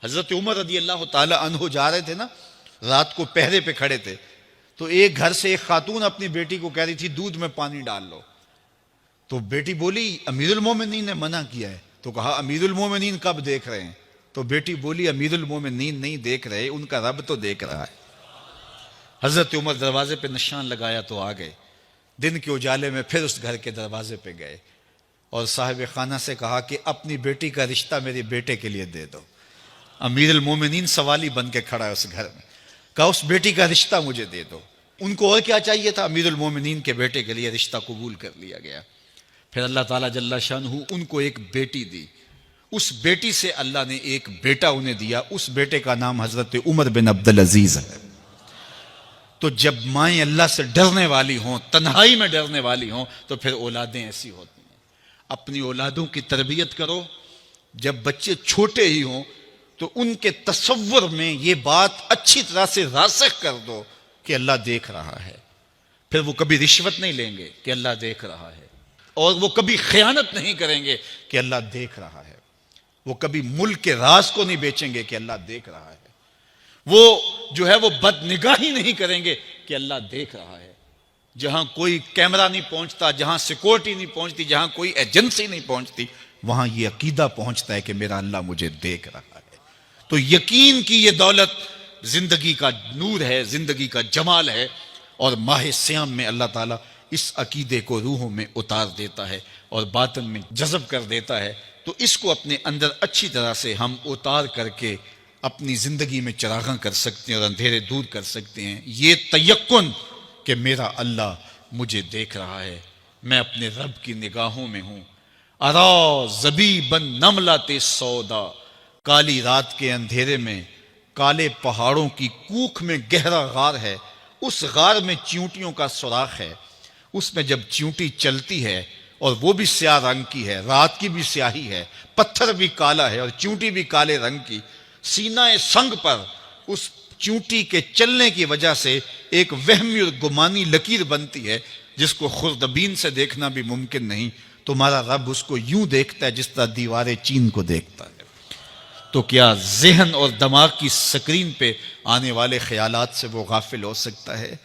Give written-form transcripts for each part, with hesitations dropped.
حضرت عمر رضی اللہ تعالی عنہ جا رہے تھے نا، رات کو پہرے پہ کھڑے تھے، تو ایک گھر سے ایک خاتون اپنی بیٹی کو کہہ رہی تھی دودھ میں پانی ڈال لو، تو بیٹی بولی امیر المومنین نے منع کیا ہے، تو کہا امیر المومنین کب دیکھ رہے ہیں؟ تو بیٹی بولی امیر المومنین نہیں دیکھ رہے، ان کا رب تو دیکھ رہا ہے۔ حضرت عمر دروازے پہ نشان لگایا تو آ گئے، دن کے اجالے میں پھر اس گھر کے دروازے پہ گئے اور صاحب خانہ سے کہا کہ اپنی بیٹی کا رشتہ میرے بیٹے کے لیے دے دو۔ امیر المومنین سوالی بن کے کھڑا ہے اس گھر میں، کہا اس بیٹی کا رشتہ مجھے دے دو۔ ان کو اور کیا چاہیے تھا؟ امیر المومنین کے بیٹے کے لیے رشتہ قبول کر لیا گیا۔ پھر اللہ تعالیٰ جل شانہ ان کو ایک بیٹی دی، اس بیٹی سے اللہ نے ایک بیٹا انہیں دیا، اس بیٹے کا نام حضرت عمر بن عبدالعزیز ہے۔ تو جب مائیں اللہ سے ڈرنے والی ہوں، تنہائی میں ڈرنے والی ہوں، تو پھر اولادیں ایسی ہوتی ہیں۔ اپنی اولادوں کی تربیت کرو، جب بچے چھوٹے ہی ہوں تو ان کے تصور میں یہ بات اچھی طرح سے راسخ کر دو کہ اللہ دیکھ رہا ہے۔ پھر وہ کبھی رشوت نہیں لیں گے کہ اللہ دیکھ رہا ہے، اور وہ کبھی خیانت نہیں کریں گے کہ اللہ دیکھ رہا ہے، وہ کبھی ملک کے راز کو نہیں بیچیں گے کہ اللہ دیکھ رہا ہے، وہ جو ہے وہ بد نگاہی نہیں کریں گے کہ اللہ دیکھ رہا ہے۔ جہاں کوئی کیمرہ نہیں پہنچتا، جہاں سیکورٹی نہیں پہنچتی، جہاں کوئی ایجنسی نہیں پہنچتی، وہاں یہ عقیدہ پہنچتا ہے کہ میرا اللہ مجھے دیکھ رہا ہے۔ تو یقین کی یہ دولت زندگی کا نور ہے، زندگی کا جمال ہے، اور ماہ سیام میں اللہ تعالیٰ اس عقیدے کو روحوں میں اتار دیتا ہے اور باطن میں جذب کر دیتا ہے۔ تو اس کو اپنے اندر اچھی طرح سے ہم اتار کر کے اپنی زندگی میں چراغاں کر سکتے ہیں اور اندھیرے دور کر سکتے ہیں۔ یہ تیقن کہ میرا اللہ مجھے دیکھ رہا ہے، میں اپنے رب کی نگاہوں میں ہوں۔ ارا زبیباً نملۃ سودا، کالی رات کے اندھیرے میں کالے پہاڑوں کی کوکھ میں گہرا غار ہے، اس غار میں چیونٹیوں کا سوراخ ہے، اس میں جب چیونٹی چلتی ہے اور وہ بھی سیاہ رنگ کی ہے، رات کی بھی سیاہی ہے، پتھر بھی کالا ہے اور چیونٹی بھی کالے رنگ کی، سینہ سنگ پر اس چیونٹی کے چلنے کی وجہ سے ایک وہمی اور گمانی لکیر بنتی ہے جس کو خوردبین سے دیکھنا بھی ممکن نہیں۔ تمہارا رب اس کو یوں دیکھتا ہے جس طرح دیوار چین کو دیکھتا ہے۔ تو کیا ذہن اور دماغ کی سکرین پہ آنے والے خیالات سے وہ غافل ہو سکتا ہے؟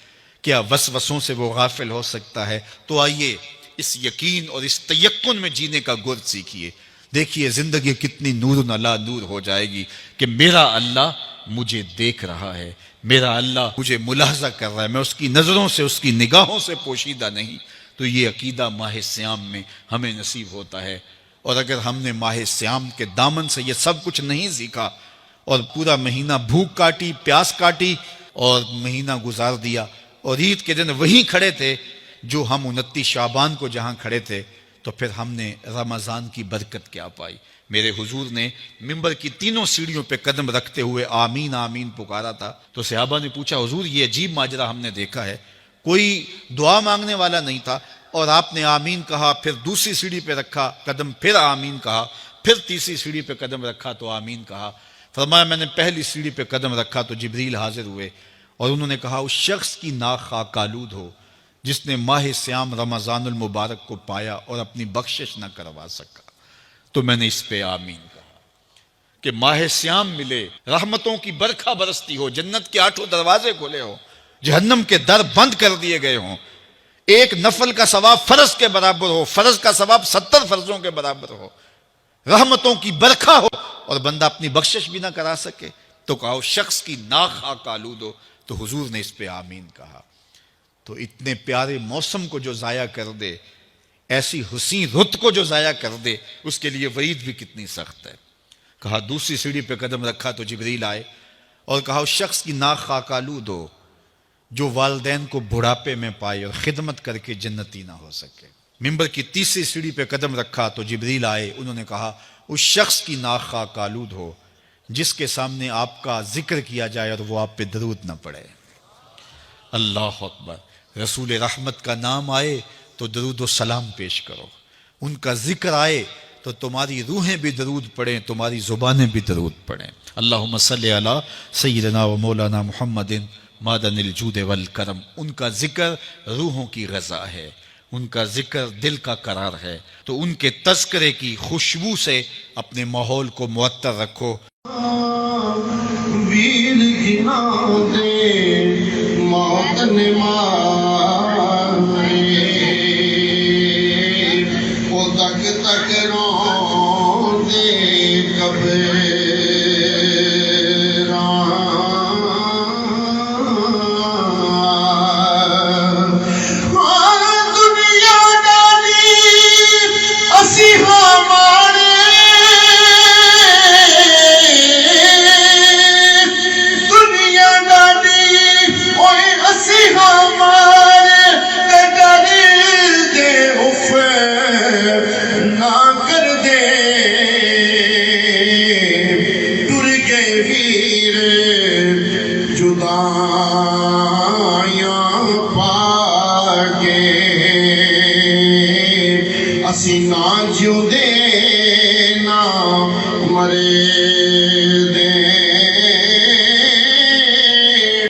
کیا وسوسوں سے وہ غافل ہو سکتا ہے؟ تو آئیے اس یقین اور اس تیقن میں جینے کا گر سیکھیے۔ دیکھیے زندگی کتنی نور علی نور ہو جائے گی کہ میرا اللہ مجھے دیکھ رہا ہے، میرا اللہ مجھے ملاحظہ کر رہا ہے، میں اس کی نظروں سے، اس کی نگاہوں سے پوشیدہ نہیں۔ تو یہ عقیدہ ماہ سیام میں ہمیں نصیب ہوتا ہے۔ اور اگر ہم نے ماہ سیام کے دامن سے یہ سب کچھ نہیں سیکھا اور پورا مہینہ بھوک کاٹی، پیاس کاٹی اور مہینہ گزار دیا، اور عید کے دن وہیں کھڑے تھے جو ہم 29 شعبان کو جہاں کھڑے تھے، تو پھر ہم نے رمضان کی برکت کیا پائی؟ میرے حضور نے ممبر کی تینوں سیڑھیوں پہ قدم رکھتے ہوئے آمین آمین پکارا تھا۔ تو صحابہ نے پوچھا حضور یہ عجیب ماجرا ہم نے دیکھا ہے، کوئی دعا مانگنے والا نہیں تھا اور آپ نے آمین کہا، پھر دوسری سیڑھی پہ رکھا قدم، پھر آمین کہا، پھر تیسری سیڑھی پہ قدم رکھا تو آمین کہا۔ فرمایا میں نے پہلی سیڑھی پہ قدم رکھا تو جبریل حاضر ہوئے اور انہوں نے کہا اس شخص کی ناک خاک آلود ہو جس نے ماہ سیام رمضان المبارک کو پایا اور اپنی بخشش نہ کروا سکا۔ تو میں نے اس پہ آمین کہا کہ ماہ سیام ملے، رحمتوں کی برکھا برستی ہو، جنت کے 8 دروازے کھلے ہو، جہنم کے در بند کر دیے گئے ہوں، ایک نفل کا ثواب فرض کے برابر ہو، فرض کا ثواب 70 فرضوں کے برابر ہو، رحمتوں کی برکھا ہو اور بندہ اپنی بخشش بھی نہ کرا سکے، تو کہا اس شخص کی ناک خاک آلود ہو۔ تو حضور نے اس پہ آمین کہا۔ تو اتنے پیارے موسم کو جو ضائع کر دے، ایسی حسین رت کو جو ضائع کر دے، اس کے لیے وعید بھی کتنی سخت ہے۔ کہا دوسری سیڑھی پہ قدم رکھا تو جبریل آئے اور کہا اس شخص کی ناک خاک آلود ہو جو والدین کو بڑھاپے میں پائے اور خدمت کر کے جنتی نہ ہو سکے۔ ممبر کی تیسری سیڑھی پہ قدم رکھا تو جبریل آئے، انہوں نے کہا اس شخص کی ناک خاک آلود ہو جس کے سامنے آپ کا ذکر کیا جائے اور وہ آپ پہ درود نہ پڑے۔ اللہ اکبر۔ رسول رحمت کا نام آئے تو درود و سلام پیش کرو، ان کا ذکر آئے تو تمہاری روحیں بھی درود پڑھیں، تمہاری زبانیں بھی درود پڑھیں۔ اللہم صلی علی سیدنا و مولانا محمد معدن الجود والکرم۔ ان کا ذکر روحوں کی غذا ہے، ان کا ذکر دل کا قرار ہے، تو ان کے تذکرے کی خوشبو سے اپنے ماحول کو معطر رکھو۔ تیر گنا دے